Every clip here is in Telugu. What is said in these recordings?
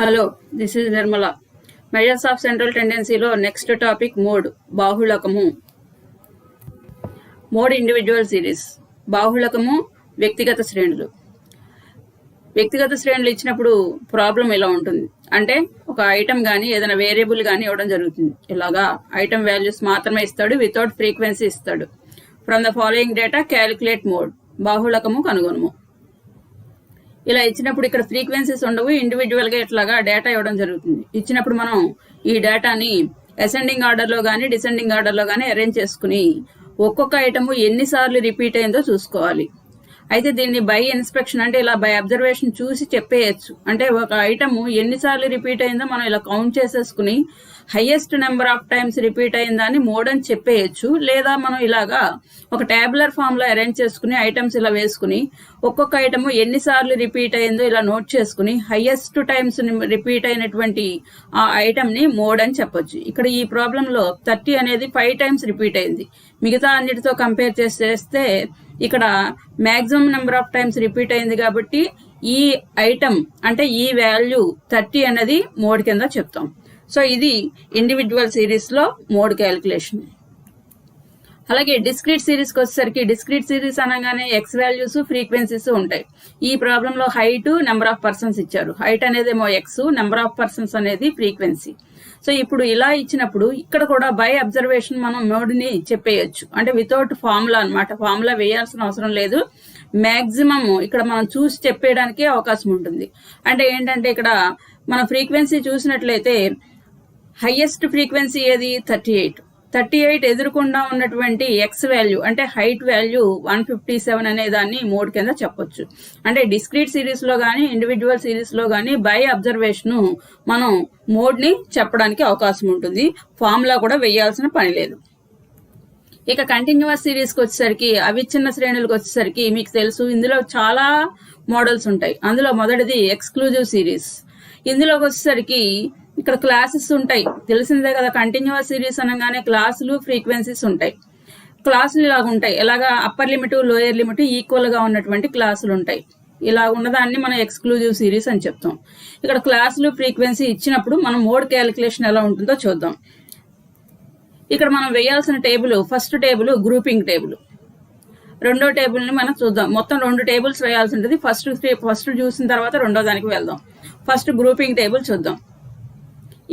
Hello, this is Nirmala. Measures of central టెండెన్సీలో నెక్స్ట్ టాపిక్ మోడ్, బాహుళకము. Mode individual series. బాహుళకము వ్యక్తిగత శ్రేణులు. వ్యక్తిగత శ్రేణులు ఇచ్చినప్పుడు ప్రాబ్లం ఇలా ఉంటుంది. అంటే ఒక ఐటమ్ కానీ ఏదైనా వేరియబుల్ కానీ ఇవ్వడం జరుగుతుంది. ఇలాగా ఐటమ్ వాల్యూస్ మాత్రమే ఇస్తాడు, వితౌట్ ఫ్రీక్వెన్సీ ఇస్తాడు. From the following data calculate mode, బాహుళకము కనుగొనుము. ఇలా ఇచ్చినప్పుడు ఇక్కడ ఫ్రీక్వెన్సీస్ ఉండవు, ఇండివిజువల్ గా ఇట్లాగా డేటా ఇవ్వడం జరుగుతుంది. ఇచ్చినప్పుడు మనం ఈ డేటాని అసెండింగ్ ఆర్డర్ లో గానీ డిసెండింగ్ ఆర్డర్ లో గానీ అరేంజ్ చేసుకుని ఒక్కొక్క ఐటమ్ ఎన్నిసార్లు రిపీట్ అయిందో చూసుకోవాలి. అయితే దీన్ని బై ఇన్స్పెక్షన్ అంటే ఇలా బై అబ్జర్వేషన్ చూసి చెప్పేయచ్చు. అంటే ఒక ఐటమ్ ఎన్నిసార్లు రిపీట్ అయిందో మనం ఇలా కౌంట్ చేసేసుకుని highest number of times repeat అయిందని మోడ్ అని చెప్పేయచ్చు. లేదా మనం ఇలాగా ఒక ట్యాబులర్ ఫామ్ లో అరేంజ్ చేసుకుని ఐటమ్స్ ఇలా వేసుకుని ఒక్కొక్క ఐటమ్ ఎన్నిసార్లు రిపీట్ అయిందో ఇలా నోట్ చేసుకుని హైయెస్ట్ టైమ్స్ రిపీట్ అయినటువంటి ఆ ఐటమ్ ని మోడ్ అని చెప్పొచ్చు. ఇక్కడ ఈ ప్రాబ్లం లో 30 అనేది 5 టైమ్స్ రిపీట్ అయింది. మిగతా అన్నిటితో కంపేర్ చేస్తే ఇక్కడ maximum number of times repeat అయింది కాబట్టి ఈ ఐటమ్ అంటే ఈ వాల్యూ 30 అనేది మోడ్ కింద చెప్తాం. సో ఇది ఇండివిజువల్ సిరీస్ లో మోడ్ క్యాలిక్యులేషన్. అలాగే డిస్క్రీట్ సిరీస్ కి వచ్చేసరికి డిస్క్రీట్ సిరీస్ అనగానే ఎక్స్ వాల్యూస్ ఫ్రీక్వెన్సీస్ ఉంటాయి. ఈ ప్రాబ్లం లో హైట్, నెంబర్ ఆఫ్ పర్సన్స్ ఇచ్చారు. హైట్ అనేది ఏమో ఎక్స్, నెంబర్ ఆఫ్ పర్సన్స్ అనేది ఫ్రీక్వెన్సీ. సో ఇప్పుడు ఇలా ఇచ్చినప్పుడు ఇక్కడ కూడా బై అబ్జర్వేషన్ మనం మోడ్ ని చెప్పేయచ్చు. అంటే వితౌట్ ఫార్ములా అనమాట. ఫార్ములా వేయాల్సిన అవసరం లేదు. మాక్సిమం ఇక్కడ మనం చూసి చెప్పేయడానికి అవకాశం ఉంటుంది. అంటే ఏంటంటే ఇక్కడ మన ఫ్రీక్వెన్సీ చూసినట్లయితే హైయెస్ట్ ఫ్రీక్వెన్సీ ఏది 38 ఎదురుకుండా ఉన్నటువంటి ఎక్స్ వాల్యూ అంటే హైట్ వాల్యూ 157 అనే దాన్ని మోడ్ కింద చెప్పొచ్చు. అంటే డిస్క్రీట్ సిరీస్ లో గానీ ఇండివిజువల్ సిరీస్ లో గానీ బై అబ్జర్వేషన్ మనం మోడ్ ని చెప్పడానికి అవకాశం ఉంటుంది. ఫార్ములా కూడా వేయాల్సిన పని లేదు. ఇక కంటిన్యూస్ సిరీస్ కి వచ్చేసరికి అవిచ్ఛిన్న శ్రేణులకు వచ్చేసరికి మీకు తెలుసు ఇందులో చాలా మోడల్స్ ఉంటాయి. అందులో మొదటిది ఎక్స్క్లూజివ్ సిరీస్. ఇందులోకి వచ్చేసరికి ఇక్కడ క్లాసెస్ ఉంటాయి, తెలిసిందే కదా. కంటిన్యూస్ సిరీస్ అనగానే క్లాసులు ఫ్రీక్వెన్సీస్ ఉంటాయి. క్లాసులు ఇలాగ ఉంటాయి, ఎలాగా upper limit lower limit equal గా ఉన్నటువంటి క్లాసులు ఉంటాయి. ఇలా ఉన్నదాన్ని మనం ఎక్స్క్లూజివ్ సిరీస్ అని చెప్తాం. ఇక్కడ క్లాసులు ఫ్రీక్వెన్సీ ఇచ్చినప్పుడు మనం మోడ్ క్యాలిక్యులేషన్ ఎలా ఉంటుందో చూద్దాం. ఇక్కడ మనం వేయాల్సిన table, first table grouping table. రెండో టేబుల్ ని మనం చూద్దాం. మొత్తం 2 టేబుల్స్ వేయాల్సి ఉంటుంది. ఫస్ట్ చూసిన తర్వాత రెండో దానికి వెళ్దాం. ఫస్ట్ గ్రూపింగ్ టేబుల్ చూద్దాం.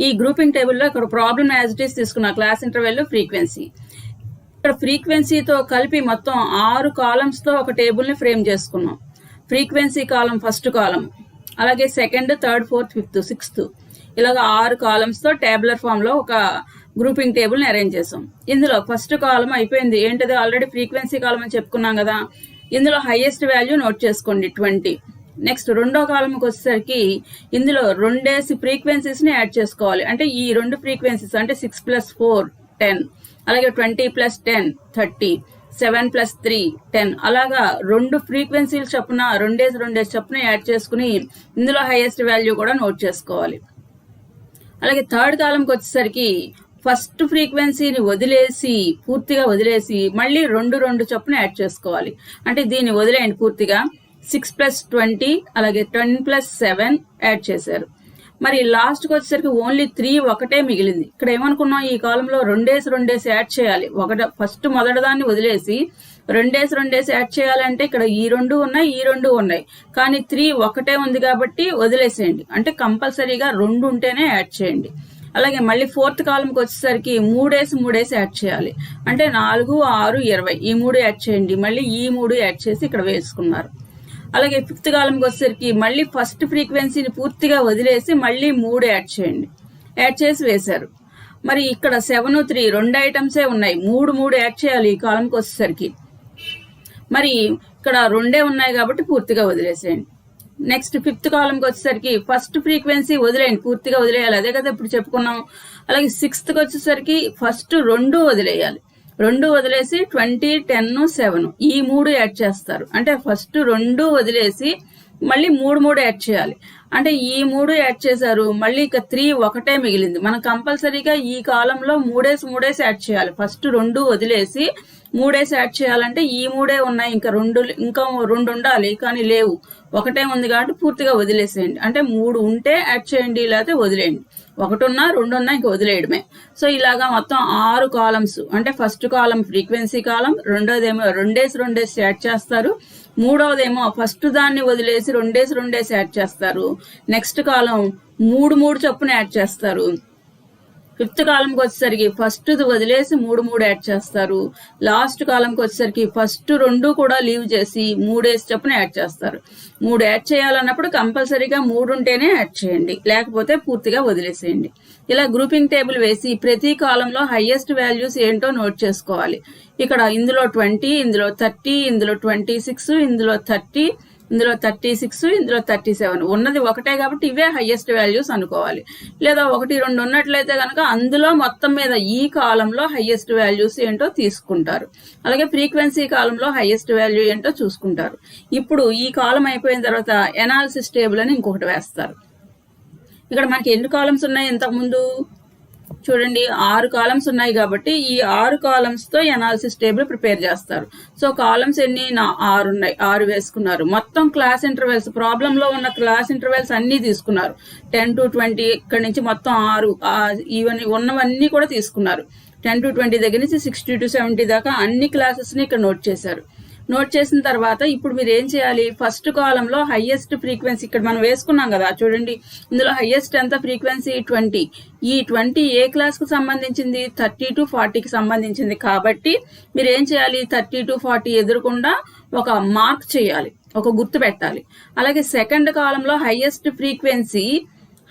ఈ గ్రూపింగ్ టేబుల్లో ఇక్కడ ప్రాబ్లమ్ యాజ్ ఇట్ ఈస్ తీసుకున్న క్లాస్ ఇంటర్వెల్ ఫ్రీక్వెన్సీ. ఇక్కడ ఫ్రీక్వెన్సీతో కలిపి మొత్తం 6 కాలమ్స్ తో ఒక టేబుల్ ని ఫ్రేమ్ చేసుకున్నాం. ఫ్రీక్వెన్సీ కాలం ఫస్ట్ కాలం, అలాగే second, third, fourth, fifth, sixth, ఇలాగ 6 కాలమ్స్ తో టేబులర్ ఫామ్ లో ఒక గ్రూపింగ్ టేబుల్ ని అరేంజ్ చేసాం. ఇందులో ఫస్ట్ కాలం అయిపోయింది. ఏంటది? ఆల్రెడీ ఫ్రీక్వెన్సీ కాలం అని చెప్పుకున్నాం కదా. ఇందులో హైయెస్ట్ వాల్యూ నోట్ చేసుకోండి 20. నెక్స్ట్ రెండో కాలంకి వచ్చేసరికి ఇందులో 2 ఫ్రీక్వెన్సీస్ ని యాడ్ చేసుకోవాలి. అంటే ఈ 2 ఫ్రీక్వెన్సీస్ అంటే 6 + 4 10, అలాగే 20 + 10 30, 7 + 3 10, అలాగా 2 ఫ్రీక్వెన్సీలు చొప్పున 2 చొప్పున యాడ్ చేసుకుని ఇందులో హైయెస్ట్ వాల్యూ కూడా నోట్ చేసుకోవాలి. అలాగే థర్డ్ కాలంకి వచ్చేసరికి ఫస్ట్ ఫ్రీక్వెన్సీని పూర్తిగా వదిలేసి మళ్ళీ 2 చొప్పున యాడ్ చేసుకోవాలి. అంటే దీన్ని వదిలేయండి పూర్తిగా. 6 + 20, అలాగే 10 + 7 యాడ్ చేశారు. మరి లాస్ట్కి వచ్చేసరికి ఓన్లీ 3 ఒకటే మిగిలింది. ఇక్కడ ఏమనుకున్నాం, ఈ కాలంలో 2 యాడ్ చేయాలి. ఫస్ట్ మొదటి దాన్ని వదిలేసి 2 యాడ్ చేయాలంటే ఇక్కడ ఈ 2 ఉన్నాయి, ఈ 2 ఉన్నాయి, కానీ 3 ఒకటే ఉంది కాబట్టి వదిలేసేయండి. అంటే కంపల్సరీగా 2 ఉంటేనే యాడ్ చేయండి. అలాగే మళ్ళీ ఫోర్త్ కాలంకి వచ్చేసరికి 3 యాడ్ చేయాలి. అంటే 4, 6, 20 ఈ 3 యాడ్ చేయండి. మళ్ళీ ఈ 3 యాడ్ చేసి ఇక్కడ వేసుకున్నారు. అలాగే ఫిఫ్త్ కాలంకి వచ్చేసరికి మళ్ళీ ఫస్ట్ ఫ్రీక్వెన్సీని పూర్తిగా వదిలేసి మళ్ళీ 3 యాడ్ చేయండి. యాడ్ చేసి వేశారు. మరి ఇక్కడ 7, 3 2 ఐటమ్సే ఉన్నాయి. 3 యాడ్ చేయాలి ఈ కాలంకి వచ్చేసరికి. మరి ఇక్కడ 2 ఉన్నాయి కాబట్టి పూర్తిగా వదిలేసేయండి. నెక్స్ట్ ఫిఫ్త్ కాలంకి వచ్చేసరికి ఫస్ట్ ఫ్రీక్వెన్సీ వదిలేయండి, పూర్తిగా వదిలేయాలి. అదే కదా ఇప్పుడు చెప్పుకున్నాం. అలాగే సిక్స్త్ కి వచ్చేసరికి ఫస్ట్ 2 వదిలేయాలి. 2 వదిలేసి 20, 10, 7 ఈ 3 యాడ్ చేస్తారు. అంటే ఫస్ట్ 2 వదిలేసి మళ్ళీ 3 యాడ్ చేయాలి. అంటే ఈ 3 యాడ్ చేశారు. మళ్ళీ ఇక 3 ఒకటే మిగిలింది. మనం కంపల్సరీగా ఈ కాలంలో 3 యాడ్ చేయాలి. ఫస్ట్ 2 వదిలేసి 3 యాడ్ చేయాలంటే ఈ 3 ఉన్నాయి, ఇంకా రెండు ఉండాలి కానీ లేవు, ఒకటే ఉంది కాబట్టి పూర్తిగా వదిలేసేయండి. అంటే 3 ఉంటే యాడ్ చేయండి, లేకపోతే వదిలేయండి. 1 ఉన్నా 2 ఉన్నా ఇంకా వదిలేయడమే. సో ఇలాగా మొత్తం 6 కాలమ్స్, అంటే ఫస్ట్ కాలం ఫ్రీక్వెన్సీ కాలం, రెండోదేమో 2 యాడ్ చేస్తారు, మూడవదేమో ఫస్ట్ దాన్ని వదిలేసి 2 యాడ్ చేస్తారు. నెక్స్ట్ కాలం 3 చొప్పున యాడ్ చేస్తారు. ఫిఫ్త్ కాలంకి వచ్చేసరికి ఫస్ట్ వదిలేసి 3 యాడ్ చేస్తారు. లాస్ట్ కాలంకి వచ్చేసరికి ఫస్ట్ 2 కూడా లీవ్ చేసి 3 చొప్పున యాడ్ చేస్తారు. 3 యాడ్ చేయాలన్నప్పుడు కంపల్సరీగా 3 ఉంటేనే యాడ్ చేయండి, లేకపోతే పూర్తిగా వదిలేసేయండి. ఇలా గ్రూపింగ్ టేబుల్ వేసి ప్రతి కాలంలో హైయెస్ట్ వాల్యూస్ ఏంటో నోట్ చేసుకోవాలి. ఇక్కడ ఇందులో 20, ఇందులో 30, ఇందులో 26, ఇందులో 30, ఇందులో 36, ఇందులో 37 ఉన్నది ఒకటే కాబట్టి ఇవే హైయెస్ట్ వాల్యూస్ అనుకోవాలి. లేదా 1, 2 ఉన్నట్లయితే కనుక అందులో మొత్తం మీద ఈ కాలంలో హైయెస్ట్ వాల్యూస్ ఏంటో తీసుకుంటారు. అలాగే ఫ్రీక్వెన్సీ కాలంలో హైయెస్ట్ వాల్యూ ఏంటో చూసుకుంటారు. ఇప్పుడు ఈ కాలం అయిపోయిన తర్వాత ఎనాలిసిస్ టేబుల్ అని ఇంకొకటి వేస్తారు. ఇక్కడ మనకి ఎన్ని కాలమ్స్ ఉన్నాయి ఇంతకుముందు చూడండి, 6 కాలమ్స్ ఉన్నాయి కాబట్టి ఈ 6 కాలమ్స్ తో ఎనాలిసిస్ టేబుల్ ప్రిపేర్ చేస్తారు. సో కాలమ్స్ ఎన్ని 6 ఉన్నాయి, 6 వేసుకున్నారు. మొత్తం క్లాస్ ఇంటర్వెల్స్, ప్రాబ్లం లో ఉన్న క్లాస్ ఇంటర్వెల్స్ అన్ని తీసుకున్నారు. 10 to 20 ఇక్కడ నుంచి మొత్తం 6 ఇవన్నీ ఉన్నవన్నీ కూడా తీసుకున్నారు. 10 to 20 దగ్గర నుంచి 60 to 70 దాకా అన్ని క్లాసెస్ ని ఇక్కడ నోట్ చేశారు. నోట్ చేసిన తర్వాత ఇప్పుడు మీరు ఏం చేయాలి, ఫస్ట్ కాలంలో హైయెస్ట్ ఫ్రీక్వెన్సీ ఇక్కడ మనం వేసుకున్నాం కదా చూడండి, ఇందులో హైయెస్ట్ ఎంత ఫ్రీక్వెన్సీ 20. ఈ 20 ఏ క్లాస్ కు సంబంధించింది, 30 to 40కి సంబంధించింది. కాబట్టి మీరు ఏం చేయాలి, 30 to 40 ఎదురకుండా ఒక మార్క్ చేయాలి, ఒక గుర్తు పెట్టాలి. అలాగే సెకండ్ కాలంలో హైయెస్ట్ ఫ్రీక్వెన్సీ,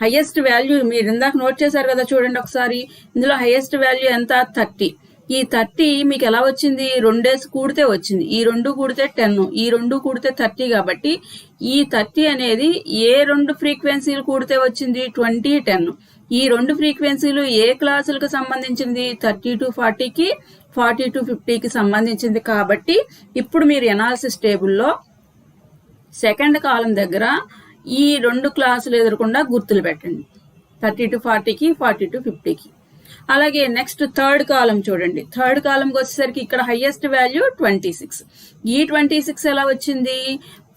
హైయెస్ట్ వాల్యూ మీరు ఇందాక నోట్ చేశారు కదా చూడండి ఒకసారి, ఇందులో హైయెస్ట్ వాల్యూ ఎంత 30. ఈ 30 మీకు ఎలా వచ్చింది, 2 కూడితే వచ్చింది. ఈ 2 కూడితే 10, ఈ 2 కూడితే 30. కాబట్టి ఈ 30 అనేది ఏ 2 ఫ్రీక్వెన్సీలు కూడితే వచ్చింది, 20, 10. ఈ 2 ఫ్రీక్వెన్సీలు ఏ క్లాసులకు సంబంధించింది, 30 to 40కి, 40 to 50కి సంబంధించింది. కాబట్టి ఇప్పుడు మీరు ఎనాలిసిస్ టేబుల్లో సెకండ్ కాలం దగ్గర ఈ 2 క్లాసులు ఎదురకుండా గుర్తులు పెట్టండి, 30 to 40కి, 40 to 50కి. అలాగే నెక్స్ట్ థర్డ్ కాలం చూడండి, థర్డ్ కాలంకి వచ్చేసరికి ఇక్కడ హైయెస్ట్ వాల్యూ 26. ఈ 26 ఎలా వచ్చింది,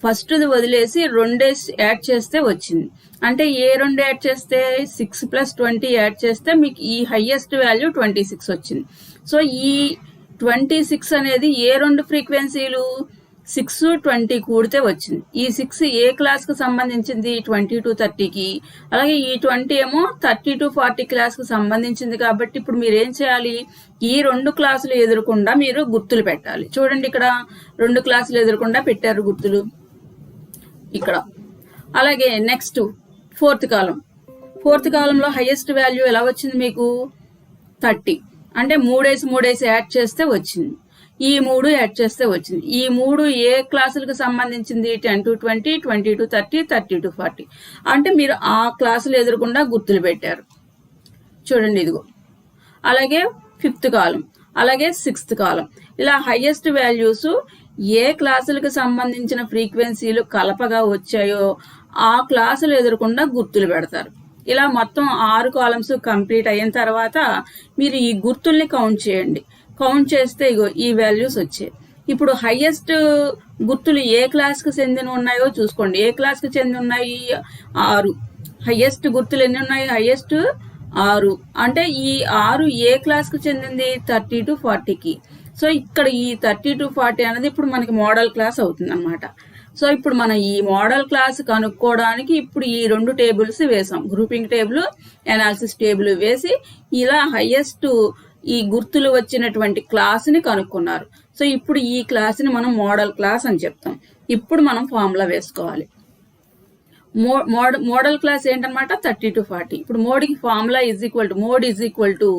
ఫస్ట్ వదిలేసి 2 యాడ్ చేస్తే వచ్చింది. అంటే ఏ 2 యాడ్ చేస్తే 6 + 20 యాడ్ చేస్తే మీకు ఈ హైయెస్ట్ వాల్యూ 26 వచ్చింది. సో ఈ 26 అనేది ఏ 2 ఫ్రీక్వెన్సీలు, 6, 20 కూడితే వచ్చింది. ఈ 6 ఏ క్లాస్ కు సంబంధించింది, 20 to 30కి. అలాగే ఈ 20 ఏమో 30 to 40 క్లాస్ కు సంబంధించింది. కాబట్టి ఇప్పుడు మీరు ఏం చేయాలి, ఈ 2 క్లాసులు ఎదురకుండా మీరు గుర్తులు పెట్టాలి. చూడండి ఇక్కడ 2 క్లాసులు ఎదురకుండా పెట్టారు గుర్తులు ఇక్కడ. అలాగే నెక్స్ట్ ఫోర్త్ కాలం, ఫోర్త్ కాలంలో హైయెస్ట్ వాల్యూ ఎలా వచ్చింది మీకు, 30. అంటే 3 యాడ్ చేస్తే వచ్చింది. ఈ 3 యాడ్ చేస్తే వచ్చింది. ఈ 3 ఏ క్లాసులకు సంబంధించింది, 10 to 20, 20 to 30, 30 to 40. అంటే మీరు ఆ క్లాసులు ఎదురకుండా గుర్తులు పెట్టారు చూడండి ఇదిగో. అలాగే ఫిఫ్త్ కాలం, అలాగే సిక్స్త్ కాలం. ఇలా హైయెస్ట్ వాల్యూస్ ఏ క్లాసులకు సంబంధించిన ఫ్రీక్వెన్సీలు కలపగా వచ్చాయో ఆ క్లాసులు ఎదురకుండా గుర్తులు పెడతారు. ఇలా మొత్తం 6 కాలమ్స్ కంప్లీట్ అయిన తర్వాత మీరు ఈ గుర్తుల్ని కౌంట్ చేయండి. కౌంట్ చేస్తే ఇగో ఈ వాల్యూస్ వచ్చాయి. ఇప్పుడు హైయెస్ట్ గుర్తులు ఏ క్లాస్ కు చెందిన ఉన్నాయో చూసుకోండి. ఏ క్లాస్ కు చెంది ఉన్నాయి, 6. హైయెస్ట్ గుర్తులు ఎన్ని ఉన్నాయి, హైయెస్ట్ 6. అంటే ఈ 6 ఏ క్లాస్ కు చెందింది, 30 to 40కి. సో ఇక్కడ ఈ 30 to 40 అనేది ఇప్పుడు మనకి మోడల్ క్లాస్ అవుతుంది అనమాట. సో ఇప్పుడు మనం ఈ మోడల్ క్లాస్ కనుక్కోవడానికి ఇప్పుడు ఈ 2 టేబుల్స్ వేసాం, గ్రూపింగ్ టేబుల్, ఎనాలిసిస్ టేబుల్ వేసి ఇలా హైయెస్ట్ ఈ గుర్తులు వచ్చినటువంటి క్లాస్ ని కనుక్కున్నారు. సో ఇప్పుడు ఈ క్లాస్ ని మనం మోడల్ క్లాస్ అని చెప్తాం. ఇప్పుడు మనం ఫార్ములా వేసుకోవాలి. మోడల్ క్లాస్ ఏంటనమాట, 30 to 40. ఇప్పుడు మోడ్కి formula mode is equal to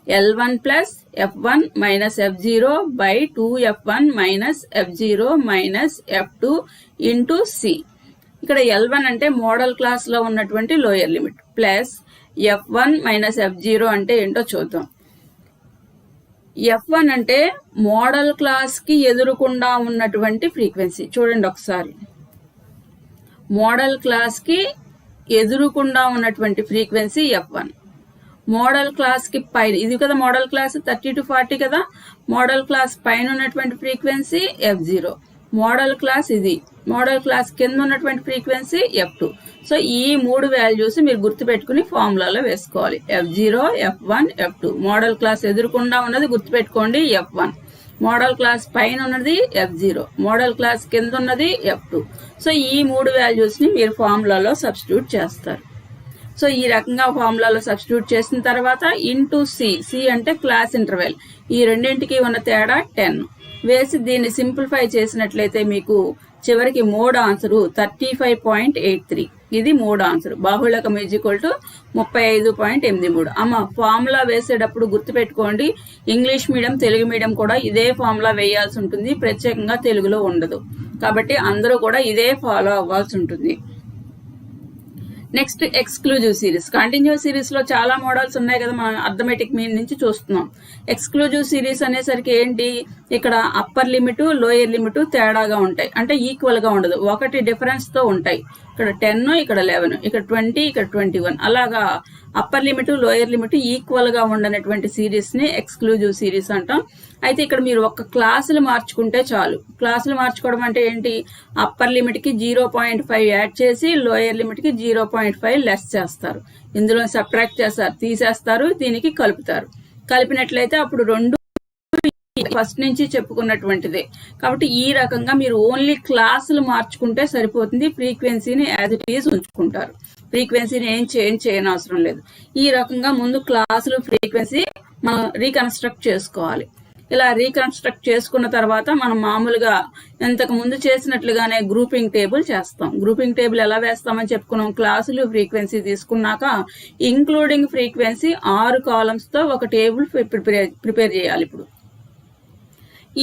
L1 plus F1 minus F0 by 2F1 minus F0 minus F2 into C. ఇక్కడ L1 అంటే మోడల్ క్లాస్ లో ఉన్నటువంటి lower limit, plus F1 minus F0 అంటే ఏంటో చూద్దాం. F1 అంటే మోడల్ క్లాస్ కి ఎదురుకుండా ఉన్నటువంటి ఫ్రీక్వెన్సీ. చూడండి ఒకసారి, మోడల్ క్లాస్ కి ఎదురుకుండా ఉన్నటువంటి ఫ్రీక్వెన్సీ F1. మోడల్ క్లాస్ కి పైన ఇది కదా మోడల్ క్లాస్ 30 to 40 కదా, మోడల్ క్లాస్ పైన ఉన్నటువంటి ఫ్రీక్వెన్సీ F0, మోడల్ క్లాస్ ఇది, మోడల్ క్లాస్ కింద ఉన్నటువంటి ఫ్రీక్వెన్సీ F2. సో ఈ 3 వాల్యూస్ మీరు గుర్తుపెట్టుకుని ఫార్ములాలో వేసుకోవాలి. F0, F1, F2. Modal class ఎదురుకుండా ఉన్నది గుర్తుపెట్టుకోండి F1, మోడల్ క్లాస్ పైన ఉన్నది F0, మోడల్ క్లాస్ కింద ఉన్నది F2. సో ఈ 3 వాల్యూస్ ని మీరు ఫార్ములాలో సబ్స్టిట్యూట్ చేస్తారు. సో ఈ రకంగా ఫార్ములాలో సబ్స్టిట్యూట్ చేసిన తర్వాత ఇంటూ సి అంటే క్లాస్ ఇంటర్వెల్, ఈ రెండింటికి ఉన్న తేడా 10 వేసి దీన్ని సింప్లిఫై చేసినట్లయితే మీకు చివరికి మోడ్ ఆన్సర్ 35.83. ఇది మోడ్ ఆన్సర్. బాహుళకం = 35.83. అమ్మ ఫార్ములా వేసేటప్పుడు గుర్తుపెట్టుకోండి, ఇంగ్లీష్ మీడియం తెలుగు మీడియం కూడా ఇదే ఫార్ములా వేయాల్సి ఉంటుంది, ప్రత్యేకంగా తెలుగులో ఉండదు. కాబట్టి అందరూ కూడా ఇదే ఫాలో అవ్వాల్సి ఉంటుంది. Next exclusive series. Continuous series లో చాలా మోడల్స్ ఉన్నాయి కదా, మనం అర్థమెటిక్ మీన్ నుంచి చూస్తున్నాం. ఎక్స్క్లూజివ్ సిరీస్ అనేసరికి ఏంటి, ఇక్కడ అప్పర్ లిమిట్ లోయర్ లిమిట్ తేడాగా ఉంటాయి, అంటే ఈక్వల్ గా ఉండదు, ఒకటి డిఫరెన్స్ తో ఉంటాయి. ఇక్కడ 10, ఇక్కడ 11, ఇక్కడ 20, ఇక్కడ 21, అలాగా upper limit lower limit equal గా ఉండనటువంటి సిరీస్ ని ఎక్స్క్లూజివ్ సిరీస్ అంటాం. అయితే ఇక్కడ మీరు ఒక క్లాసులు మార్చుకుంటే చాలు. క్లాసులు మార్చుకోవడం అంటే ఏంటి, అప్పర్ లిమిట్ కి 0.5 యాడ్ చేసి లోయర్ లిమిట్ కి 0.5 లెస్ చేస్తారు, ఇందులో సబ్ట్రాక్ట్ చేస్తారు, తీసేస్తారు, దీనికి కలుపుతారు. కలిపినట్లయితే అప్పుడు రెండు ఫస్ట్ నుంచి చెప్పుకున్నటువంటిదే. కాబట్టి ఈ రకంగా మీరు ఓన్లీ క్లాసులు మార్చుకుంటే సరిపోతుంది, ఫ్రీక్వెన్సీని యాజ్ ఇట్ ఈజ్ ఉంచుకుంటారు, ఫ్రీక్వెన్సీని ఏం చేంజ్ చేయనవసరం లేదు. ఈ రకంగా ముందు క్లాసులు ఫ్రీక్వెన్సీ మనం రీకన్స్ట్రక్ట్ చేసుకోవాలి. ఇలా రీకన్స్ట్రక్ట్ చేసుకున్న తర్వాత మనం మామూలుగా ఇంతకు ముందు చేసినట్లుగానే గ్రూపింగ్ టేబుల్ చేస్తాం. గ్రూపింగ్ టేబుల్ ఎలా వేస్తామని చెప్పుకున్నాం, క్లాసులు ఫ్రీక్వెన్సీ తీసుకున్నాక ఇంక్లూడింగ్ ఫ్రీక్వెన్సీ 6 కాలమ్స్ తో ఒక టేబుల్ ప్రిపేర్ చేయాలి. ఇప్పుడు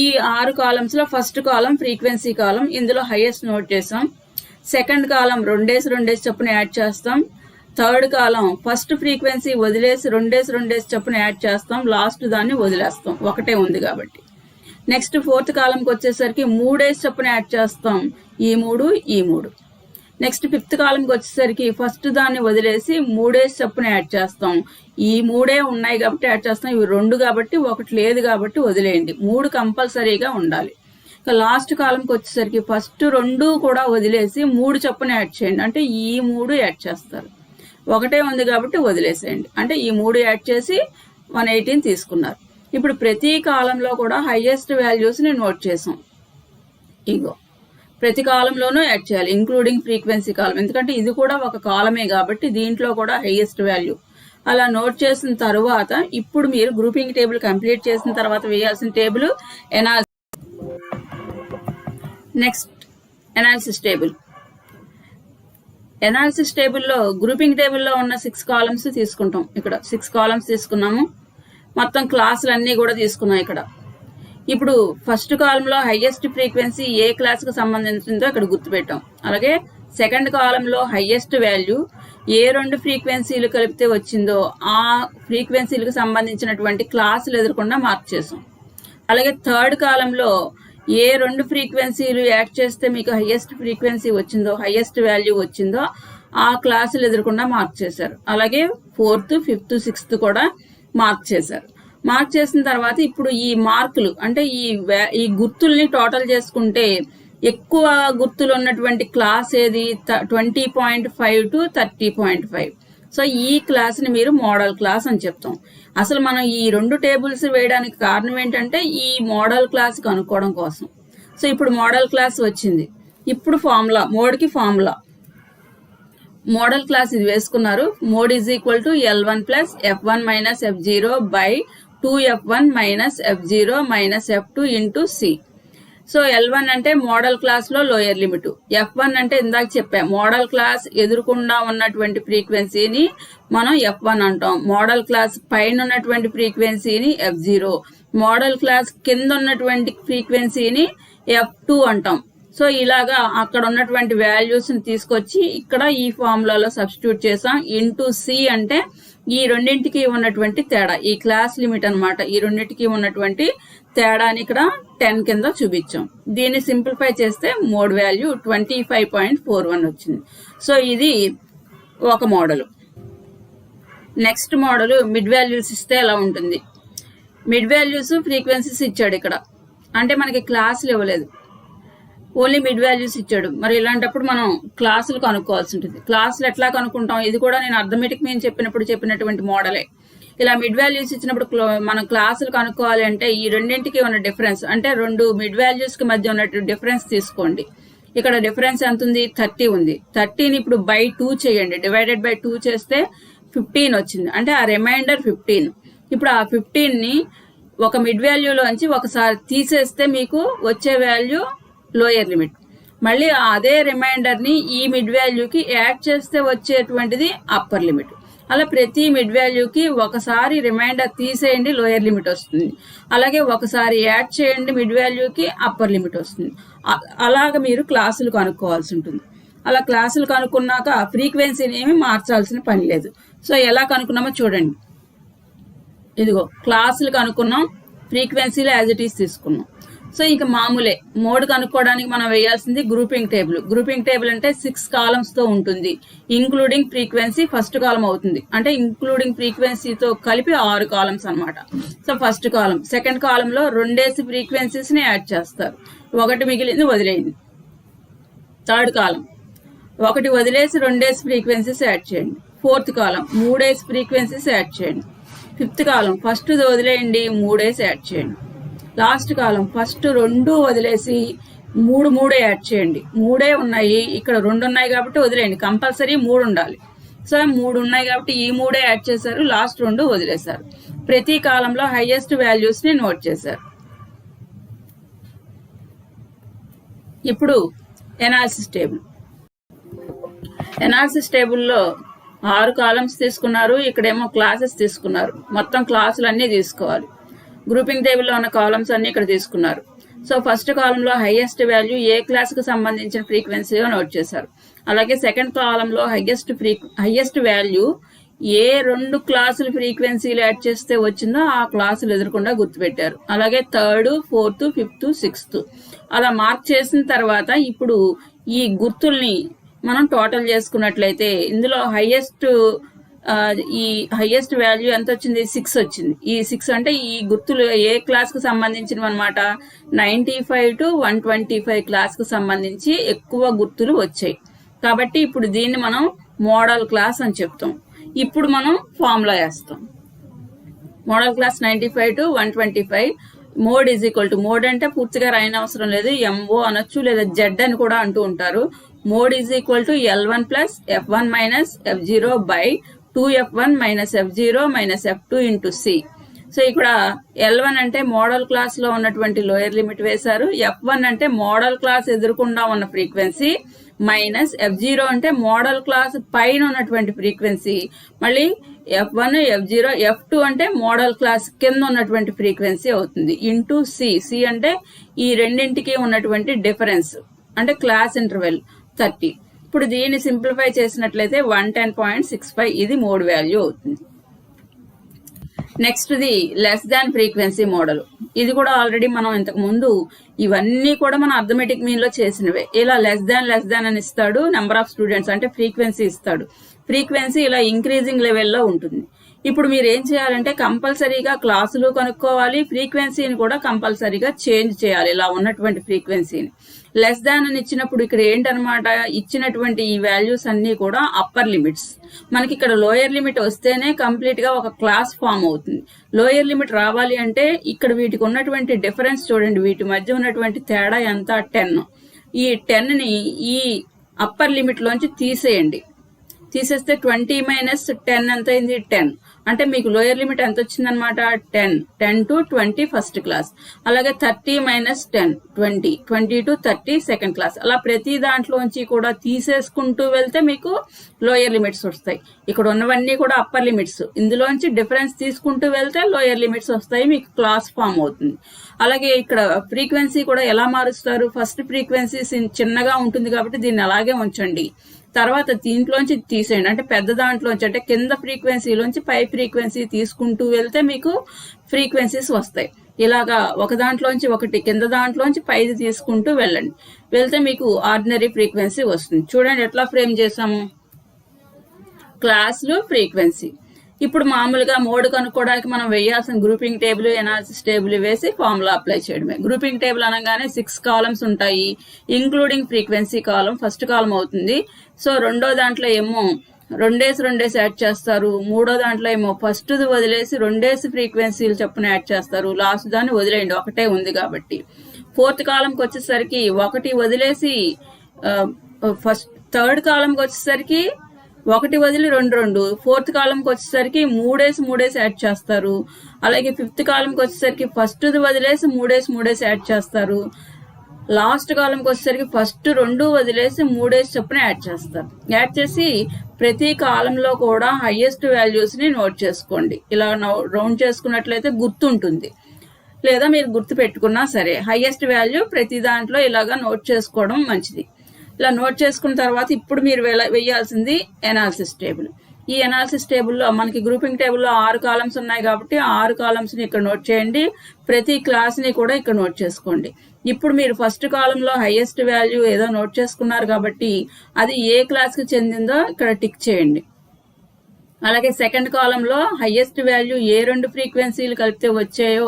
ఈ 6 కాలమ్స్ లో ఫస్ట్ కాలం ఫ్రీక్వెన్సీ కాలం, ఇందులో హైయెస్ట్ నోట్ చేసాం. సెకండ్ కాలం 2 చొప్పున యాడ్ చేస్తాం. థర్డ్ కాలం ఫస్ట్ ఫ్రీక్వెన్సీ వదిలేసి 2 చొప్పున యాడ్ చేస్తాం, లాస్ట్ దాన్ని వదిలేస్తాం, ఒకటే ఉంది కాబట్టి. నెక్స్ట్ ఫోర్త్ కాలంకి వచ్చేసరికి 3 చొప్పున యాడ్ చేస్తాం, ఈ 3. నెక్స్ట్ ఫిఫ్త్ కాలంకి వచ్చేసరికి ఫస్ట్ దాన్ని వదిలేసి 3 చొప్పున యాడ్ చేస్తాం, ఈ 3 ఉన్నాయి కాబట్టి యాడ్ చేస్తాం, ఇవి 2 కాబట్టి ఒకటి లేదు కాబట్టి వదిలేయండి, 3 కంపల్సరీగా ఉండాలి. లాస్ట్ కాలంకి వచ్చేసరికి ఫస్ట్ 2 కూడా వదిలేసి 3 చొప్పున యాడ్ చేయండి, అంటే ఈ 3 యాడ్ చేస్తారు, ఒకటే ఉంది కాబట్టి వదిలేసేయండి, అంటే ఈ 3 యాడ్ చేసి 118 తీసుకున్నారు. ఇప్పుడు ప్రతి కాలంలో కూడా హైయెస్ట్ వాల్యూస్ ని నోట్ చేసాం. ఇగో ప్రతి కాలంలోనూ యాడ్ చేయాలి, ఇంక్లూడింగ్ ఫ్రీక్వెన్సీ కాలం, ఎందుకంటే ఇది కూడా ఒక కాలమే కాబట్టి దీంట్లో కూడా హైయెస్ట్ వాల్యూ. అలా నోట్ చేసిన తర్వాత ఇప్పుడు మీరు గ్రూపింగ్ టేబుల్ కంప్లీట్ చేసిన తర్వాత వేయాల్సిన table next analysis table. Analysis టేబుల్లో గ్రూపింగ్ టేబుల్లో ఉన్న 6 కాలమ్స్ తీసుకుంటాం. ఇక్కడ 6 కాలమ్స్ తీసుకున్నాము, మొత్తం క్లాసులు అన్ని కూడా తీసుకున్నాం. ఇక్కడ ఇప్పుడు ఫస్ట్ కాలంలో హైయెస్ట్ ఫ్రీక్వెన్సీ ఏ క్లాస్ కు సంబంధించిందో ఇక్కడ గుర్తుపెట్టాం. అలాగే సెకండ్ కాలంలో హైయెస్ట్ వాల్యూ ఏ 2 ఫ్రీక్వెన్సీలు కలిపితే వచ్చిందో ఆ ఫ్రీక్వెన్సీలకు సంబంధించినటువంటి క్లాసులు ఎదురకుండా మార్క్ చేసాం. అలాగే థర్డ్ కాలంలో ఏ 2 ఫ్రీక్వెన్సీలు యాడ్ చేస్తే మీకు హైయెస్ట్ ఫ్రీక్వెన్సీ వచ్చిందో, హైయెస్ట్ వాల్యూ వచ్చిందో ఆ క్లాసులు ఎదురకుండా మార్క్ చేశారు. అలాగే 4th, 5th, 6th కూడా మార్క్ చేశారు. మార్క్ చేసిన తర్వాత ఇప్పుడు ఈ మార్కులు అంటే ఈ గుర్తుల్ని టోటల్ చేసుకుంటే ఎక్కువ గుర్తులు ఉన్నటువంటి క్లాస్ ఏది, 20.5 to 30.5. సో ఈ క్లాస్ ని మీరు మోడల్ క్లాస్ అని చెప్తాం. అసలు మనం ఈ 2 టేబుల్స్ వేయడానికి కారణం ఏంటంటే ఈ మోడల్ క్లాస్ కనుక్కోవడం కోసం. సో ఇప్పుడు మోడల్ క్లాస్ వచ్చింది, ఇప్పుడు ఫార్ములా, మోడ్కి ఫార్ములా, మోడల్ క్లాస్ ఇది వేసుకున్నారు. Mode = L1 + F1 - F0 / 2F1 - F0 - F2 × C. So L1 అంటే మోడల్ క్లాస్ లో లోయర్ లిమిట్, F1 అంటే ఇందాక చెప్పాం మోడల్ క్లాస్ ఎదురుకుండా ఉన్నటువంటి ఫ్రీక్వెన్సీని మనం F1 అంటాం, మోడల్ క్లాస్ పైన ఉన్నటువంటి ఫ్రీక్వెన్సీని F0, మోడల్ క్లాస్ కింద ఉన్నటువంటి ఫ్రీక్వెన్సీని F2 అంటాం. సో ఇలాగా అక్కడ ఉన్నటువంటి వాల్యూస్ ని తీసుకొచ్చి ఇక్కడ ఈ ఫార్ములాలో సబ్స్టిట్యూట్ చేసాం. ఇంటూ C అంటే ఈ రెండింటికి ఉన్నటువంటి తేడా, ఈ క్లాస్ లిమిట్ అన్నమాట, ఈ రెండింటికి ఉన్నటువంటి తేడాని ఇక్కడ 10 కింద చూపించాం. దీన్ని సింప్లిఫై చేస్తే మోడ్ వాల్యూ 25.41 వచ్చింది. సో ఇది ఒక model. Next model mid values ఇస్తే ఎలా ఉంటుంది. మిడ్ వాల్యూస్ ఫ్రీక్వెన్సీస్ ఇచ్చాడు ఇక్కడ, అంటే మనకి క్లాసులు ఇవ్వలేదు, ఓన్లీ మిడ్ వాల్యూస్ ఇచ్చాడు. మరి ఇలాంటప్పుడు మనం క్లాసులు కనుక్కోవాల్సి ఉంటుంది. క్లాసులు ఎట్లా కనుక్కుంటాం, ఇది కూడా నేను అర్థమెటిక్ మీన్ చెప్పినటువంటి మోడలే. ఇలా మిడ్ వాల్యూస్ ఇచ్చినప్పుడు మనం క్లాసులు కనుక్కోవాలి అంటే ఈ రెండింటికి ఉన్న డిఫరెన్స్, అంటే రెండు మిడ్ వాల్యూస్ కి మధ్య ఉన్నటువంటి డిఫరెన్స్ తీసుకోండి. ఇక్కడ డిఫరెన్స్ ఎంత ఉంది, 30 ఉంది. 30ని ఇప్పుడు బై 2 చేయండి, డివైడెడ్ బై 2 చేస్తే 15 వచ్చింది, అంటే ఆ రిమైండర్ 15. ఇప్పుడు ఆ 15ని ఒక మిడ్ వాల్యూలోంచి ఒకసారి తీసేస్తే మీకు వచ్చే వాల్యూ లోయర్ లిమిట్. మళ్ళీ అదే రిమైండర్ని ఈ మిడ్ వాల్యూకి యాడ్ చేస్తే వచ్చేటువంటిది అప్పర్ లిమిట్. అలా ప్రతి మిడ్ వాల్యూకి ఒకసారి రిమైండర్ తీసేయండి, లోయర్ లిమిట్ వస్తుంది. అలాగే ఒకసారి యాడ్ చేయండి మిడ్ వాల్యూకి, అప్పర్ లిమిట్ వస్తుంది. అలాగ మీరు క్లాసులు కనుక్కోవాల్సి ఉంటుంది. అలా క్లాసులు కనుక్కున్నాక ఫ్రీక్వెన్సీని ఏమి మార్చాల్సిన పని లేదు. సో ఎలా కనుక్కున్నామో చూడండి. ఇదిగో క్లాసులు కనుక్కున్నాం, ఫ్రీక్వెన్సీలో యాజ్ ఇట్ ఈస్ తీసుకున్నాం. సో ఇంకా మామూలే. మోడ్ కనుక్కోవడానికి మనం వేయాల్సింది గ్రూపింగ్ టేబుల్. గ్రూపింగ్ టేబుల్ అంటే 6 కాలమ్స్ తో ఉంటుంది. ఇంక్లూడింగ్ ఫ్రీక్వెన్సీ ఫస్ట్ కాలం అవుతుంది, అంటే ఇంక్లూడింగ్ ఫ్రీక్వెన్సీతో కలిపి 6 కాలమ్స్ అనమాట. సో ఫస్ట్ కాలం, సెకండ్ కాలంలో 2 ఫ్రీక్వెన్సీస్ ని యాడ్ చేస్తారు, 1 మిగిలింది వదిలేయండి. థర్డ్ కాలం 1 వదిలేసి 2 ఫ్రీక్వెన్సీస్ యాడ్ చేయండి. ఫోర్త్ కాలం 3 ఫ్రీక్వెన్సీస్ యాడ్ చేయండి. ఫిఫ్త్ కాలం ఫస్ట్ వదిలేయండి, 3 యాడ్ చేయండి. లాస్ట్ కాలం ఫస్ట్ 2 వదిలేసి 3 యాడ్ చేయండి. 3 ఉన్నాయి, ఇక్కడ 2 ఉన్నాయి కాబట్టి వదిలేయండి, కంపల్సరీ 3 ఉండాలి. సో 3 ఉన్నాయి కాబట్టి ఈ 3 యాడ్ చేశారు, లాస్ట్ 2 వదిలేశారు. ప్రతి కాలంలో హైయెస్ట్ వాల్యూస్ ని నోట్ చేశారు. ఇప్పుడు ఎనాలిసిస్ టేబుల్. ఎనాలిసిస్ టేబుల్లో 6 కాలమ్స్ తీసుకున్నారు, ఇక్కడేమో క్లాసెస్ తీసుకున్నారు. మొత్తం క్లాసులు అన్నీ తీసుకోవాలి. గ్రూపింగ్ టేబుల్లో ఉన్న కాలమ్స్ అన్ని ఇక్కడ తీసుకున్నారు. సో ఫస్ట్ కాలంలో హైయెస్ట్ వాల్యూ ఏ క్లాస్ కు సంబంధించిన ఫ్రీక్వెన్సీగా నోట్ చేశారు. అలాగే సెకండ్ కాలంలో హైయెస్ట్ వాల్యూ ఏ 2 క్లాసులు ఫ్రీక్వెన్సీలు యాడ్ చేస్తే వచ్చిందో ఆ క్లాసులు ఎదురకుండా గుర్తుపెట్టారు. అలాగే థర్డ్, ఫోర్త్, ఫిఫ్త్, సిక్స్త్ అలా మార్క్ చేసిన తర్వాత ఇప్పుడు ఈ గుర్తుల్ని మనం టోటల్ చేసుకున్నట్లయితే ఇందులో ఈ హైయెస్ట్ వాల్యూ ఎంత వచ్చింది, 6 వచ్చింది. ఈ 6 అంటే ఈ గుర్తులు ఏ క్లాస్ కు సంబంధించినవి అనమాట, 95 to 125 క్లాస్ కు సంబంధించి ఎక్కువ గుర్తులు వచ్చాయి. కాబట్టి ఇప్పుడు దీన్ని మనం మోడల్ క్లాస్ అని చెప్తాం. ఇప్పుడు మనం ఫార్ములా వేస్తాం. Modal class 95 to 125. Mode is equal to, mode అంటే పూర్తిగా రాయని అవసరం లేదు, ఎంఓ అనొచ్చు లేదా జెడ్ అని కూడా అంటూ ఉంటారు. Mode is equal to L1 plus F1 minus F0 by 2F1 minus F0 minus F2 into C. So ఇక్కడ L1 అంటే మోడల్ క్లాస్ లో ఉన్నటువంటి లోయర్ లిమిట్ వేశారు, F1 అంటే మోడల్ క్లాస్ ఎదురకుండా ఉన్న ఫ్రీక్వెన్సీ, మైనస్ F0 అంటే మోడల్ క్లాస్ పైన ఉన్నటువంటి ఫ్రీక్వెన్సీ, మళ్ళీ F1, F0, F2 అంటే మోడల్ క్లాస్ కింద ఉన్నటువంటి ఫ్రీక్వెన్సీ అవుతుంది, ఇంటూ C అంటే ఈ రెండింటికి ఉన్నటువంటి డిఫరెన్స్, అంటే క్లాస్ ఇంటర్వెల్ 30. ఇప్పుడు దీన్ని సింప్లిఫై చేసినట్లయితే 110.65 ఇది మోడ్ వాల్యూ అవుతుంది. Next the less than frequency model. ఇది కూడా ఆల్రెడీ మనం ఇంతకు ముందు ఇవన్నీ కూడా మనం అర్థమెటిక్ మీన్ లో చేసినవే. ఇలా లెస్ దాన్ అని ఇస్తాడు, నెంబర్ ఆఫ్ స్టూడెంట్స్ అంటే ఫ్రీక్వెన్సీ ఇస్తాడు. ఫ్రీక్వెన్సీ ఇలా ఇంక్రీజింగ్ లెవెల్లో ఉంటుంది. ఇప్పుడు మీరు ఏం చేయాలంటే కంపల్సరీగా క్లాసులు కనుక్కోవాలి, ఫ్రీక్వెన్సీని కూడా కంపల్సరీగా చేంజ్ చేయాలి. ఇలా ఉన్నటువంటి ఫ్రీక్వెన్సీని లెస్ దాన్ అని ఇచ్చినప్పుడు ఇక్కడ ఏంటనమాట, ఇచ్చినటువంటి ఈ వాల్యూస్ అన్ని కూడా అప్పర్ లిమిట్స్. మనకి ఇక్కడ లోయర్ లిమిట్ వస్తేనే కంప్లీట్ గా ఒక క్లాస్ ఫామ్ అవుతుంది. లోయర్ లిమిట్ రావాలి అంటే ఇక్కడ వీటికి ఉన్నటువంటి డిఫరెన్స్ చూడండి, వీటి మధ్య ఉన్నటువంటి తేడా ఎంత, 10. ఈ 10ని ఈ అప్పర్ లిమిట్ లోంచి తీసేయండి. తీసేస్తే 20 మైనస్ 10 ఎంత అయింది, 10. అంటే మీకు లోయర్ లిమిట్ ఎంత వచ్చిందనమాట, 10 to 20 ఫస్ట్ క్లాస్. అలాగే 30 మైనస్ 10, 20 to 30 సెకండ్ క్లాస్. అలా ప్రతి దాంట్లోంచి కూడా తీసేసుకుంటూ వెళ్తే మీకు లోయర్ లిమిట్స్ వస్తాయి. ఇక్కడ ఉన్నవన్నీ కూడా అప్పర్ లిమిట్స్, ఇందులోంచి డిఫరెన్స్ తీసుకుంటూ వెళ్తే లోయర్ లిమిట్స్ వస్తాయి, మీకు క్లాస్ ఫామ్ అవుతుంది. అలాగే ఇక్కడ ఫ్రీక్వెన్సీ కూడా ఎలా మారుస్తారు, ఫస్ట్ ఫ్రీక్వెన్సీ చిన్నగా ఉంటుంది కాబట్టి దీన్ని అలాగే ఉంచండి. తర్వాత దీంట్లోంచి తీసేయండి, అంటే పెద్ద దాంట్లోంచి అంటే కింద ఫ్రీక్వెన్సీలోంచి పై ఫ్రీక్వెన్సీ తీసుకుంటూ వెళ్తే మీకు ఫ్రీక్వెన్సీస్ వస్తాయి. ఇలాగా ఒక దాంట్లోంచి ఒకటి, కింద దాంట్లోంచి పైది తీసుకుంటూ వెళ్ళండి. వెళ్తే మీకు ఆర్డినరీ ఫ్రీక్వెన్సీ వస్తుంది. చూడండి ఎట్లా ఫ్రేమ్ చేసాము, క్లాసులు, ఫ్రీక్వెన్సీ. ఇప్పుడు మామూలుగా మోడ్ కనుక్కోవడానికి మనం వేయాల్సిన గ్రూపింగ్ టేబుల్, ఎనాలిసిస్ టేబుల్ వేసి ఫార్ములా అప్లై చేయడమే. గ్రూపింగ్ టేబుల్ అనగానే 6 కాలమ్స్ ఉంటాయి, ఇంక్లూడింగ్ ఫ్రీక్వెన్సీ కాలం ఫస్ట్ కాలం అవుతుంది. సో రెండో దాంట్లో ఏమో రెండేసి యాడ్ చేస్తారు, మూడో దాంట్లో ఏమో ఫస్ట్ వదిలేసి రెండేసి ఫ్రీక్వెన్సీలు చొప్పున యాడ్ చేస్తారు, లాస్ట్ దాన్ని వదిలేయండి ఒకటే ఉంది కాబట్టి. ఫోర్త్ కాలంకి వచ్చేసరికి ఒకటి వదిలేసి ఫస్ట్ థర్డ్ కాలంకి వచ్చేసరికి ఒకటి వదిలి రెండు, ఫోర్త్ కాలంకి వచ్చేసరికి మూడేసి యాడ్ చేస్తారు. అలాగే ఫిఫ్త్ కాలంకి వచ్చేసరికి ఫస్ట్ వదిలేసి మూడేసి యాడ్ చేస్తారు. లాస్ట్ కాలంకి వచ్చేసరికి ఫస్ట్ 2 వదిలేసి 3 చొప్పున యాడ్ చేస్తారు. యాడ్ చేసి ప్రతి కాలంలో కూడా హైయెస్ట్ వాల్యూస్ ని నోట్ చేసుకోండి. ఇలా రౌండ్ చేసుకున్నట్లయితే గుర్తుంటుంది, లేదా మీరు గుర్తు పెట్టుకున్నా సరే. హైయెస్ట్ వాల్యూ ప్రతి దాంట్లో ఇలాగా నోట్ చేసుకోవడం మంచిది. ఇలా నోట్ చేసుకున్న తర్వాత ఇప్పుడు మీరు వేయాల్సింది ఎనాలిసిస్ టేబుల్. ఈ ఎనాలిసిస్ టేబుల్లో మనకి గ్రూపింగ్ టేబుల్లో 6 కాలమ్స్ ఉన్నాయి కాబట్టి 6 కాలమ్స్ ని ఇక్కడ నోట్ చేయండి. ప్రతి క్లాస్ ని కూడా ఇక్కడ నోట్ చేసుకోండి. ఇప్పుడు మీరు ఫస్ట్ కాలంలో హైయెస్ట్ వాల్యూ ఏదో నోట్ చేసుకున్నారు కాబట్టి అది ఏ క్లాస్ కి చెందిందో ఇక్కడ టిక్ చేయండి. అలాగే సెకండ్ కాలంలో హైయెస్ట్ వాల్యూ ఏ 2 ఫ్రీక్వెన్సీలు కలిపితే వచ్చాయో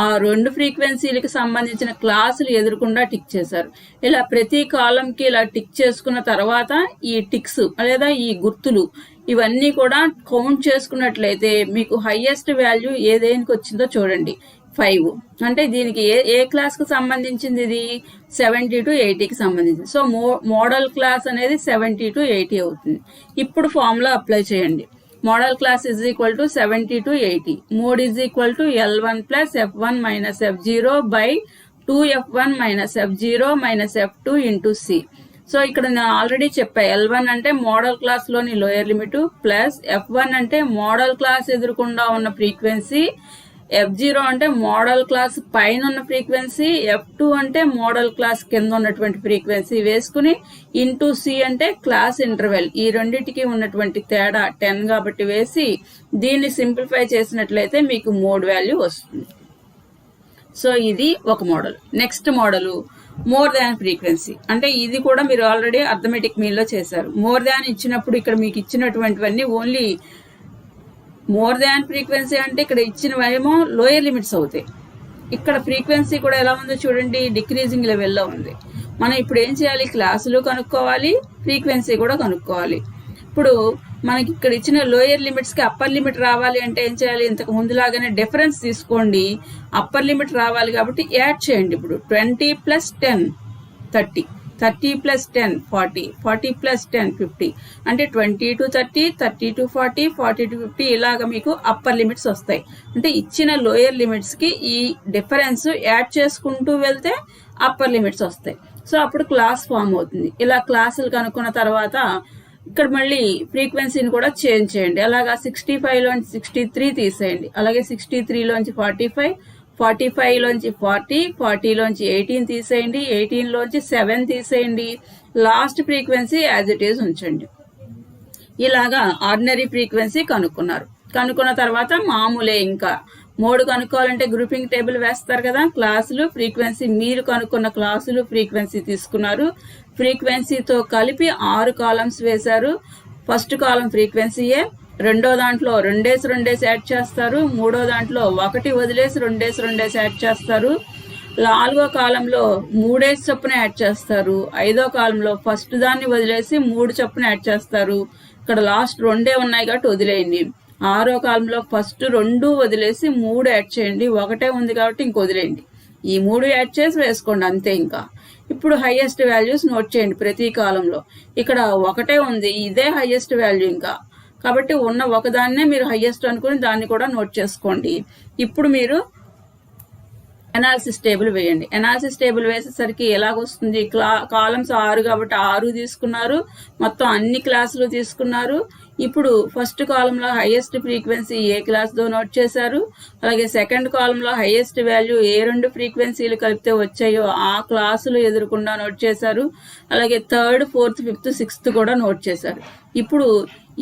ఆ 2 ఫ్రీక్వెన్సీలకు సంబంధించిన క్లాసులు ఎదురకుండా టిక్ చేశారు. ఇలా ప్రతి కాలంకి ఇలా టిక్ చేసుకున్న తర్వాత ఈ టిక్స్ లేదా ఈ గుర్తులు ఇవన్నీ కూడా కౌంట్ చేసుకున్నట్లయితే మీకు హైయెస్ట్ వాల్యూ ఏదేనికి వచ్చిందో చూడండి. 5 అంటే దీనికి ఏ క్లాస్ కు సంబంధించింది? ఇది 70 to 80కి సంబంధించింది. సో మోడల్ క్లాస్ అనేది 70 to 80 అవుతుంది. ఇప్పుడు ఫార్ములా అప్లై చేయండి. Modal class is equal to 70 to 80. Mode is equal to L1 plus F1 minus F0 by 2F1 minus F0 minus F2 into C. So ఇక్కడ నేను ఆల్రెడీ చెప్పా, L1 అంటే మోడల్ క్లాస్ లోని లోయర్ లిమిట్ ప్లస్ F1 అంటే మోడల్ క్లాస్ ఎదురకుండా ఉన్న ఫ్రీక్వెన్సీ, F0 అంటే మోడల్ క్లాస్ పైన ఉన్న ఫ్రీక్వెన్సీ, F2 అంటే మోడల్ క్లాస్ కింద ఉన్నటువంటి ఫ్రీక్వెన్సీ వేసుకుని ఇంటూ C అంటే క్లాస్ ఇంటర్వెల్. ఈ రెండింటికి ఉన్నటువంటి తేడా 10 కాబట్టి వేసి దీన్ని సింప్లిఫై చేసినట్లయితే మీకు మోడ్ వాల్యూ వస్తుంది. సో ఇది ఒక model. Next model more than frequency. అంటే ఇది కూడా మీరు ఆల్రెడీ అర్థమెటిక్ మీన్ లో చేశారు. మోర్ దాన్ ఇచ్చినప్పుడు ఇక్కడ మీకు ఇచ్చినటువంటివన్నీ ఓన్లీ మోర్ దాన్ ఫ్రీక్వెన్సీ అంటే ఇక్కడ ఇచ్చినవేమో లోయర్ లిమిట్స్ అవుతాయి. ఇక్కడ ఫ్రీక్వెన్సీ కూడా ఎలా ఉందో చూడండి, డిక్రీజింగ్ లెవెల్లో ఉంది. మనం ఇప్పుడు ఏం చేయాలి? క్లాసులు కనుక్కోవాలి, ఫ్రీక్వెన్సీ కూడా కనుక్కోవాలి. ఇప్పుడు మనకి ఇక్కడ ఇచ్చిన లోయర్ లిమిట్స్ కి అప్పర్ లిమిట్ రావాలి అంటే ఏం చేయాలి? ఇంతకు ముందులాగానే డిఫరెన్స్ తీసుకోండి. అప్పర్ లిమిట్ రావాలి కాబట్టి యాడ్ చేయండి. ఇప్పుడు 20 plus 10 30, 30 plus 10 40, 40 plus 10 50. అంటే 20 to 30, 30 to 40, 40 to 50 ఇలాగా మీకు అప్పర్ లిమిట్స్ వస్తాయి. అంటే ఇచ్చిన లోయర్ లిమిట్స్ కి ఈ డిఫరెన్స్ యాడ్ చేసుకుంటూ వెళ్తే అప్పర్ లిమిట్స్ వస్తాయి. సో అప్పుడు క్లాస్ ఫామ్ అవుతుంది. ఇలా క్లాసులు కనుక్కున్న తర్వాత ఇక్కడ మళ్ళీ ఫ్రీక్వెన్సీని కూడా చేంజ్ చేయండి. అలాగా 65 లోంచి 63 తీసేయండి. అలాగే 63 లోంచి 45, 45 లోంచి 40, 40 లోంచి 18 తీసేయండి, 18 లోంచి 7 తీసేయండి. Last frequency as it is ఉంచండి. ఇలాగా ఆర్డినరీ ఫ్రీక్వెన్సీ కనుక్కున్నారు. కనుక్కున్న తర్వాత మామూలే ఇంకా మోడ్ కనుక్కోవాలంటే గ్రూపింగ్ టేబుల్ వేస్తారు కదా, క్లాసులు ఫ్రీక్వెన్సీ మీరు కనుక్కున్న క్లాసులు ఫ్రీక్వెన్సీ తీసుకున్నారు. ఫ్రీక్వెన్సీతో కలిపి 6 కాలమ్స్ వేశారు. ఫస్ట్ కాలం ఫ్రీక్వెన్సీయే, రెండో దాంట్లో రెండేసి యాడ్ చేస్తారు, మూడో దాంట్లో ఒకటి వదిలేసి రెండేసి యాడ్ చేస్తారు, నాలుగో కాలంలో 3 చొప్పున యాడ్ చేస్తారు, ఐదో కాలంలో ఫస్ట్ దాన్ని వదిలేసి 3 చొప్పున యాడ్ చేస్తారు. ఇక్కడ లాస్ట్ 2 ఉన్నాయి కాబట్టి వదిలేయండి. ఆరో కాలంలో ఫస్ట్ 2 వదిలేసి 3 యాడ్ చేయండి, ఒకటే ఉంది కాబట్టి ఇంక వదిలేయండి. ఈ 3 యాడ్ చేసి వేసుకోండి అంతే. ఇంకా ఇప్పుడు హైయెస్ట్ వాల్యూస్ నోట్ చేయండి ప్రతి కాలంలో. ఇక్కడ ఒకటే ఉంది, ఇదే హైయెస్ట్ వాల్యూ ఇంకా కాబట్టి ఉన్న ఒకదాన్నే మీరు హైయెస్ట్ అనుకుని దాన్ని కూడా నోట్ చేసుకోండి. ఇప్పుడు మీరు ఎనాలిసిస్ టేబుల్ వేయండి. ఎనాలిసిస్ టేబుల్ వేసేసరికి ఎలాగొస్తుంది? కాలమ్స్ 6 కాబట్టి 6 తీసుకున్నారు, మొత్తం అన్ని క్లాసులు తీసుకున్నారు. ఇప్పుడు ఫస్ట్ కాలంలో హైయెస్ట్ ఫ్రీక్వెన్సీ ఏ క్లాస్లో నోట్ చేశారు, అలాగే సెకండ్ కాలంలో హైయెస్ట్ వాల్యూ ఏ 2 ఫ్రీక్వెన్సీలు కలిపితే వచ్చాయో ఆ క్లాసులు ఎదురకుండా నోట్ చేశారు. అలాగే థర్డ్, ఫోర్త్, ఫిఫ్త్, సిక్స్త్ కూడా నోట్ చేశారు. ఇప్పుడు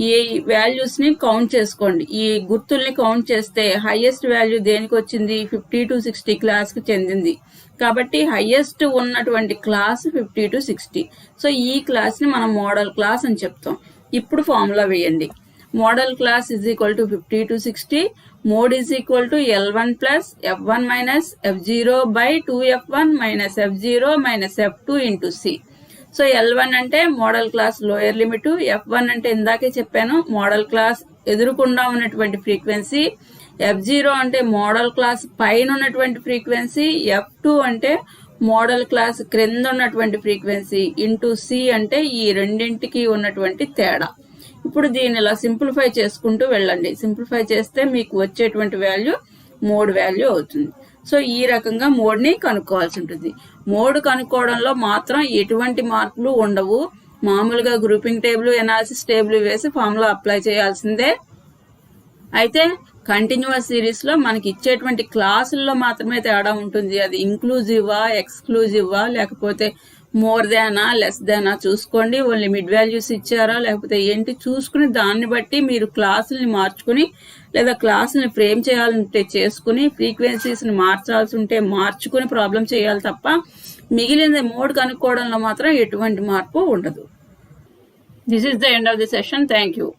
ఈ వాల్యూస్ ని కౌంట్ చేసుకోండి. ఈ గుర్తుల్ని కౌంట్ చేస్తే హైయెస్ట్ వాల్యూ దేనికి వచ్చింది? 50 to 60 క్లాస్ కి చెందింది. కాబట్టి హైయెస్ట్ ఉన్నటువంటి క్లాస్ 50 to 60. సో ఈ క్లాస్ ని మనం మోడల్ క్లాస్ అని చెప్తాం. ఇప్పుడు ఫార్ములా వేయండి. Modal class is equal to 50 to 60. Mode is equal to L1 plus F1 minus F0 by 2F1 minus F0 minus F2 into C. So L1 అంటే modal class lower limit, F1 అంటే ఇందాకే చెప్పాను మోడల్ క్లాస్ ఎదురుకుండా ఉన్నటువంటి ఫ్రీక్వెన్సీ, F0 అంటే మోడల్ క్లాస్ పైన ఉన్నటువంటి ఫ్రీక్వెన్సీ, F2 అంటే మోడల్ క్లాస్ క్రింద ఉన్నటువంటి ఫ్రీక్వెన్సీ ఇంటూ C అంటే ఈ రెండింటికి ఉన్నటువంటి తేడా. ఇప్పుడు దీన్ని ఇలా సింప్లిఫై చేసుకుంటూ వెళ్ళండి. సింప్లిఫై చేస్తే మీకు వచ్చేటువంటి వాల్యూ మోడ్ వాల్యూ అవుతుంది. సో ఈ రకంగా మోడ్ని కనుక్కోవాల్సి ఉంటుంది. మోడ్ కనుక్కోవడంలో మాత్రం ఎటువంటి మార్పులు ఉండవు. మామూలుగా గ్రూపింగ్ టేబుల్, ఎనాలిసిస్ టేబుల్ వేసి ఫార్ములా అప్లై చేయాల్సిందే. అయితే కంటిన్యూస్ సిరీస్ లో మనకి ఇచ్చేటువంటి క్లాసుల్లో మాత్రమే తేడా ఉంటుంది. అది ఇంక్లూజివా, ఎక్స్క్లూజివా, లేకపోతే మోర్ దానా, లెస్ దానా చూసుకోండి. ఓన్లీ మిడ్ వాల్యూస్ ఇచ్చారా లేకపోతే ఏంటి చూసుకుని దాన్ని బట్టి మీరు క్లాసుల్ని మార్చుకుని లేదా క్లాసుల్ని ఫ్రేమ్ చేయాలంటే చేసుకుని ఫ్రీక్వెన్సీస్ని మార్చాల్సి ఉంటే మార్చుకుని ప్రాబ్లం చేయాలి తప్ప మిగిలిన మోడ్ కనుక్కోవడంలో మాత్రం ఎటువంటి మార్పు ఉండదు. This is the end of the session. Thank you.